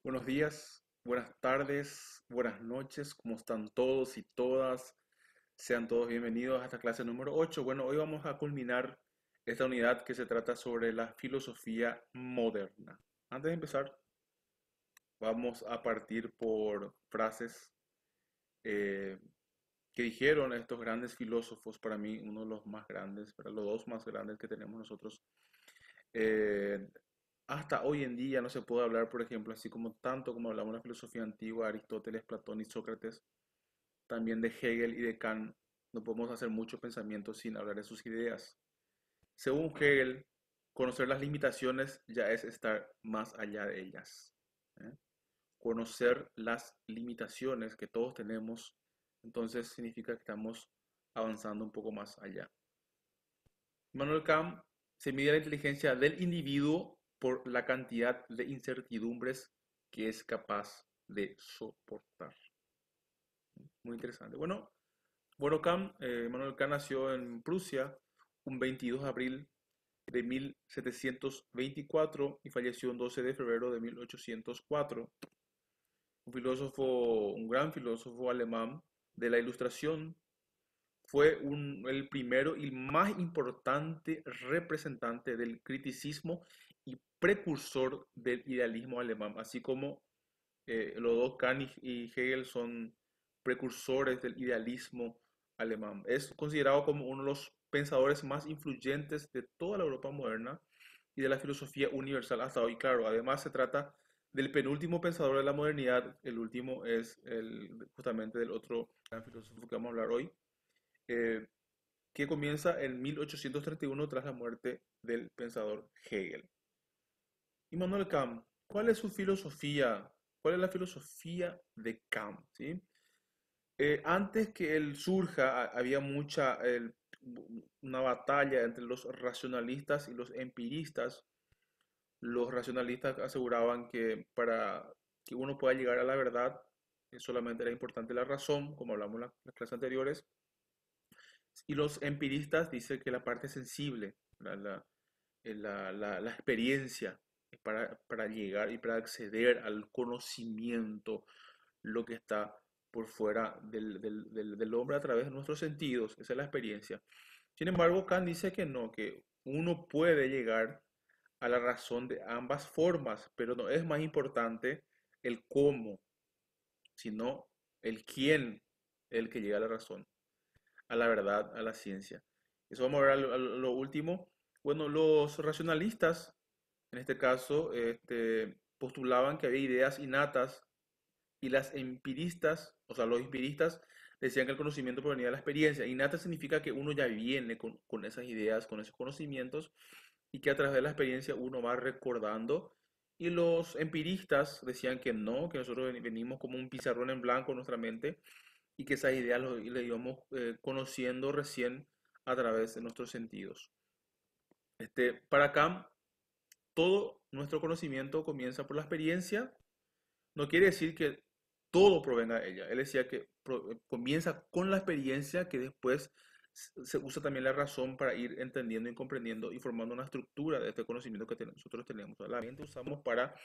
Buenos días, buenas tardes, buenas noches, ¿cómo están todos y todas? Sean todos bienvenidos a esta clase número 8. Bueno, hoy vamos a culminar esta unidad que se trata sobre la filosofía moderna. Antes de empezar, vamos a partir por frases eh, que dijeron estos grandes filósofos, para mí uno de los más grandes, para los dos más grandes que tenemos nosotros. Eh, Hasta hoy en día no se puede hablar, por ejemplo, así como tanto como hablamos de la filosofía antigua, Aristóteles, Platón y Sócrates, también de Hegel y de Kant, no podemos hacer mucho pensamiento sin hablar de sus ideas. Según Hegel, conocer las limitaciones ya es estar más allá de ellas. ¿Eh? Conocer las limitaciones que todos tenemos, entonces significa que estamos avanzando un poco más allá. Immanuel Kant se mide la inteligencia del individuo por la cantidad de incertidumbres que es capaz de soportar. Muy interesante. Bueno, Immanuel Kant nació en Prusia un 22 de abril de 1724 y falleció un 12 de febrero de 1804. Un gran filósofo alemán de la Ilustración, fue el primero y más importante representante del criticismo y precursor del idealismo alemán, así como los dos Kant y Hegel son precursores del idealismo alemán. Es considerado como uno de los pensadores más influyentes de toda la Europa moderna y de la filosofía universal hasta hoy. Claro, además se trata del penúltimo pensador de la modernidad, el último es justamente del otro gran filósofo que vamos a hablar hoy, eh, que comienza en 1831 tras la muerte del pensador Hegel. Immanuel Kant, ¿cuál es su filosofía? ¿Cuál es la filosofía de Kant? ¿Sí? Antes que él surja, había una batalla entre los racionalistas y los empiristas. Los racionalistas aseguraban que para que uno pueda llegar a la verdad, solamente era importante la razón, como hablamos en las clases anteriores. Y los empiristas dicen que la parte sensible, la experiencia, es para llegar y para acceder al conocimiento, lo que está por fuera del hombre a través de nuestros sentidos. Esa es la experiencia. Sin embargo, Kant dice que no, que uno puede llegar a la razón de ambas formas, pero no es más importante el cómo, sino el quién, el que llega a la razón, a la verdad, a la ciencia. Eso vamos a ver a lo último. Bueno, los racionalistas, en este caso, postulaban que había ideas innatas y las empiristas, o sea, los empiristas decían que el conocimiento provenía de la experiencia. Innata significa que uno ya viene con esas ideas, con esos conocimientos y que a través de la experiencia uno va recordando. Y los empiristas decían que no, que nosotros venimos como un pizarrón en blanco en nuestra mente y que esas ideas le íbamos conociendo recién a través de nuestros sentidos. Para Kant, todo nuestro conocimiento comienza por la experiencia. No quiere decir que todo provenga de ella. Él decía que comienza con la experiencia, que después se usa también la razón para ir entendiendo y comprendiendo y formando una estructura de este conocimiento que nosotros tenemos. La mente usamos para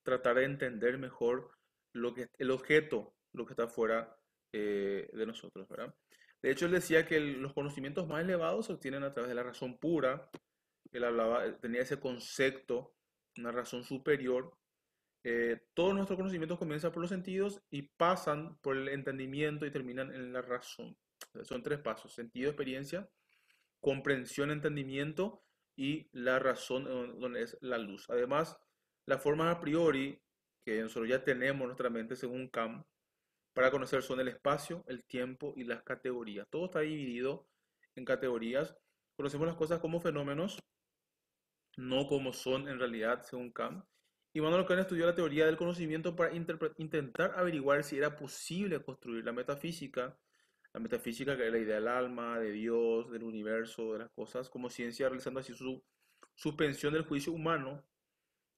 tratar de entender mejor el objeto, lo que está fuera de nosotros, ¿verdad? De hecho, él decía que los conocimientos más elevados se obtienen a través de la razón pura. Él hablaba, tenía ese concepto, una razón superior. Todos nuestros conocimientos comienzan por los sentidos y pasan por el entendimiento y terminan en la razón. Son tres pasos: sentido, experiencia, comprensión, entendimiento y la razón, donde es la luz. Además, las formas a priori que nosotros ya tenemos en nuestra mente, según Kant, para conocer son el espacio, el tiempo y las categorías. Todo está dividido en categorías. Conocemos las cosas como fenómenos, no como son en realidad, según Kant. Immanuel Kant estudió la teoría del conocimiento para intentar averiguar si era posible construir la metafísica que es la idea del alma, de Dios, del universo, de las cosas, como ciencia, realizando así su suspensión del juicio humano.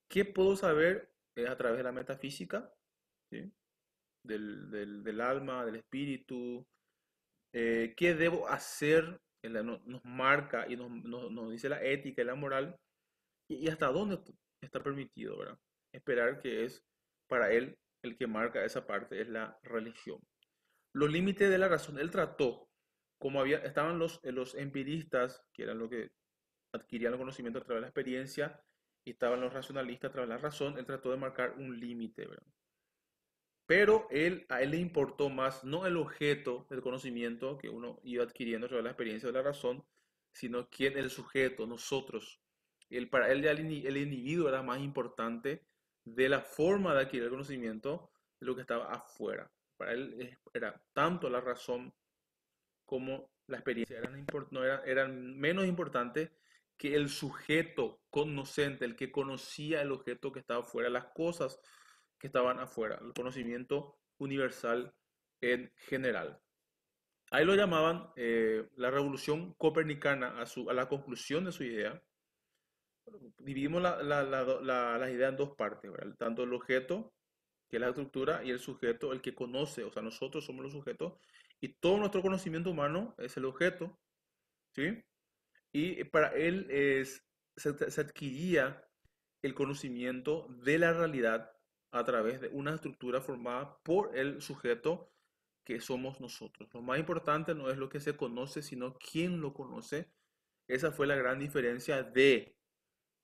¿Qué puedo saber a través de la metafísica? ¿Sí? Del alma, del espíritu. ¿Qué debo hacer? Nos marca y nos dice la ética y la moral y hasta dónde está permitido, ¿verdad? Esperar que es para él el que marca esa parte es la religión. Los límites de la razón, él trató, como estaban los empiristas, que eran los que adquirían el conocimiento a través de la experiencia, y estaban los racionalistas a través de la razón, él trató de marcar un límite, ¿verdad? Pero a él le importó más no el objeto del conocimiento que uno iba adquiriendo a través de la experiencia de la razón, sino quién, el sujeto, nosotros. Para él ya el individuo era más importante de la forma de adquirir el conocimiento de lo que estaba afuera. Para él era tanto la razón como la experiencia eran menos importantes que el sujeto conocente, el que conocía el objeto que estaba afuera, las cosas que estaban afuera, el conocimiento universal en general. Ahí lo llamaban la revolución copernicana a la conclusión de su idea. Dividimos la idea en dos partes, ¿verdad? Tanto el objeto, que es la estructura, y el sujeto, el que conoce, o sea, nosotros somos los sujetos, y todo nuestro conocimiento humano es el objeto, ¿sí? Y para él se adquiría el conocimiento de la realidad a través de una estructura formada por el sujeto que somos nosotros. Lo más importante no es lo que se conoce, sino quién lo conoce. Esa fue la gran diferencia de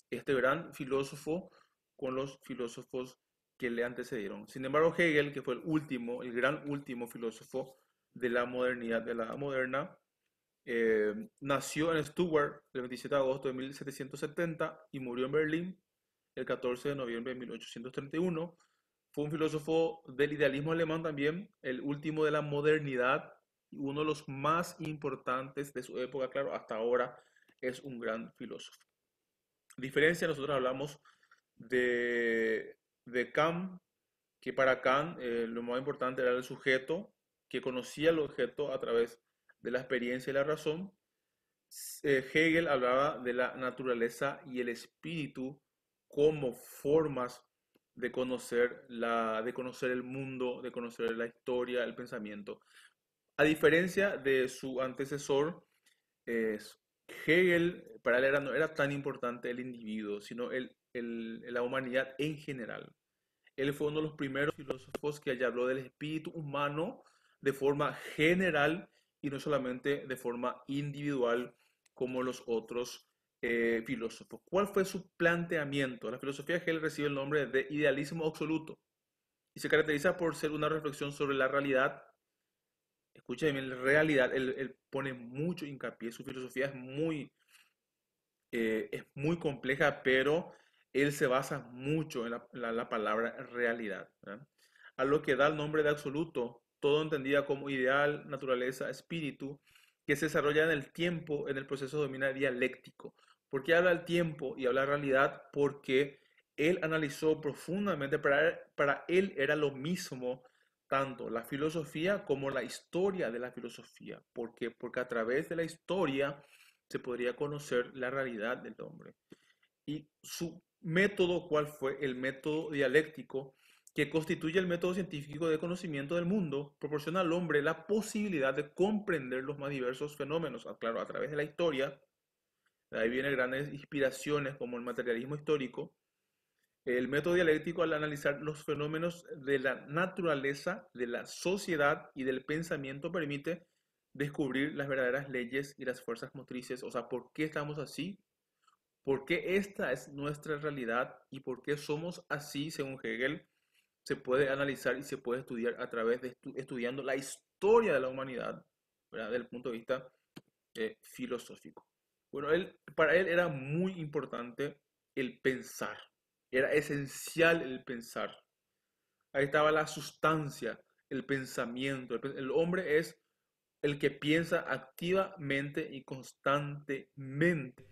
este gran filósofo con los filósofos que le antecedieron. Sin embargo, Hegel, que fue el último, el gran último filósofo de la modernidad, de la edad moderna, nació en Stuttgart el 27 de agosto de 1770 y murió en Berlín el 14 de noviembre de 1831. Fue un filósofo del idealismo alemán también, el último de la modernidad y uno de los más importantes de su época, claro, hasta ahora es un gran filósofo. Diferencia, nosotros hablamos de Kant, que para Kant lo más importante era el sujeto, que conocía el objeto a través de la experiencia y la razón. Hegel hablaba de la naturaleza y el espíritu como formas de conocer el mundo, de conocer la historia, el pensamiento. A diferencia de su antecesor, es Hegel, para él no era tan importante el individuo, sino la humanidad en general. Él fue uno de los primeros filósofos que ya habló del espíritu humano de forma general y no solamente de forma individual como los otros filósofos. ¿Cuál fue su planteamiento? La filosofía de Hegel recibe el nombre de idealismo absoluto y se caracteriza por ser una reflexión sobre la realidad. Escúchame, en realidad, él pone mucho hincapié, su filosofía es muy compleja, pero él se basa mucho en la palabra realidad, ¿verdad? A lo que da el nombre de absoluto, todo entendida como ideal, naturaleza, espíritu, que se desarrolla en el tiempo, en el proceso domina dialéctico. ¿Por qué habla del tiempo y habla de realidad? Porque él analizó profundamente, para él era lo mismo tanto la filosofía como la historia de la filosofía. ¿Por qué? Porque a través de la historia se podría conocer la realidad del hombre. Y su método, ¿cuál fue? El método dialéctico, que constituye el método científico de conocimiento del mundo, proporciona al hombre la posibilidad de comprender los más diversos fenómenos, claro, a través de la historia. De ahí vienen grandes inspiraciones como el materialismo histórico. El método dialéctico, al analizar los fenómenos de la naturaleza, de la sociedad y del pensamiento, permite descubrir las verdaderas leyes y las fuerzas motrices, o sea, por qué estamos así, por qué esta es nuestra realidad y por qué somos así, según Hegel, se puede analizar y se puede estudiar a través de estudiando la historia de la humanidad, ¿verdad? Desde el punto de vista filosófico. Bueno, para él era muy importante el pensar, era esencial el pensar. Ahí estaba la sustancia, el pensamiento. El hombre es el que piensa activamente y constantemente,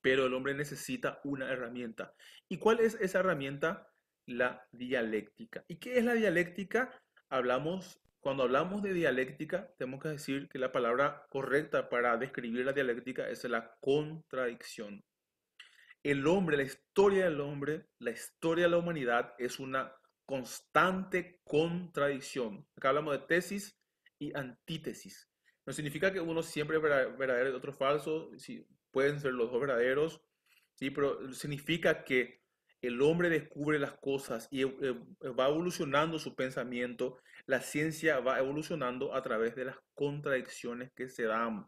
pero el hombre necesita una herramienta. ¿Y cuál es esa herramienta? La dialéctica. ¿Y qué es la dialéctica? Cuando hablamos de dialéctica, tenemos que decir que la palabra correcta para describir la dialéctica es la contradicción. El hombre, la historia del hombre, la historia de la humanidad es una constante contradicción. Acá hablamos de tesis y antítesis. No significa que uno siempre es verdadero y otro falso, sí, pueden ser los dos verdaderos, sí, pero significa que el hombre descubre las cosas y va evolucionando su pensamiento, la ciencia va evolucionando a través de las contradicciones que se dan,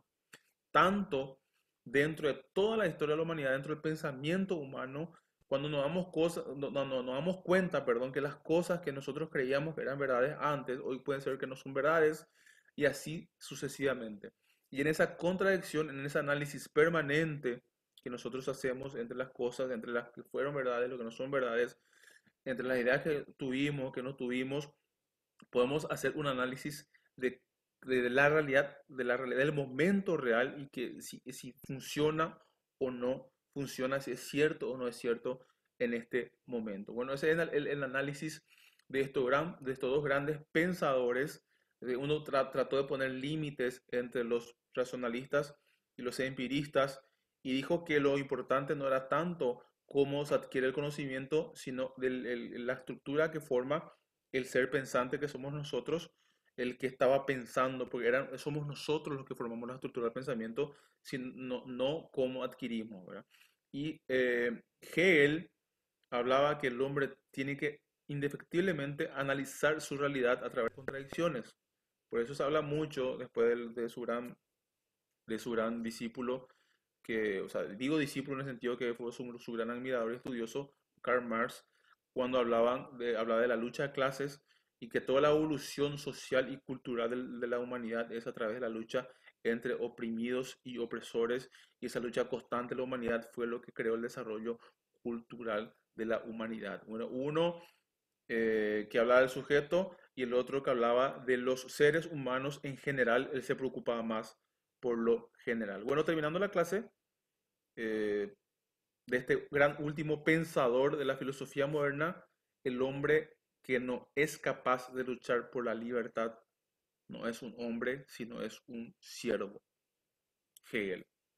tanto dentro de toda la historia de la humanidad, dentro del pensamiento humano, cuando nos damos cuenta, perdón, que las cosas que nosotros creíamos que eran verdades antes, hoy pueden ser que no son verdades, y así sucesivamente. Y en esa contradicción, en ese análisis permanente que nosotros hacemos entre las cosas, entre las que fueron verdades, lo que no son verdades, entre las ideas que tuvimos, que no tuvimos, podemos hacer un análisis de la realidad del momento real y que si funciona o no funciona, si es cierto o no es cierto en este momento. Bueno, ese es el análisis de estos dos grandes pensadores. Uno trató de poner límites entre los racionalistas y los empiristas y dijo que lo importante no era tanto cómo se adquiere el conocimiento, sino la estructura que forma el ser pensante que somos nosotros, el que estaba pensando, porque somos nosotros los que formamos la estructura del pensamiento, no cómo adquirimos, ¿verdad? Y Hegel hablaba que el hombre tiene que indefectiblemente analizar su realidad a través de contradicciones. Por eso se habla mucho después de su gran discípulo, que, o sea, digo discípulo en el sentido que fue su gran admirador y estudioso, Karl Marx, cuando hablaba de la lucha de clases y que toda la evolución social y cultural de la humanidad es a través de la lucha entre oprimidos y opresores, y esa lucha constante de la humanidad fue lo que creó el desarrollo cultural de la humanidad. Bueno, uno que hablaba del sujeto y el otro que hablaba de los seres humanos en general, él se preocupaba más por lo general. Bueno, terminando la clase eh, de este gran último pensador de la filosofía moderna, el hombre que no es capaz de luchar por la libertad no es un hombre, sino es un siervo. Hegel.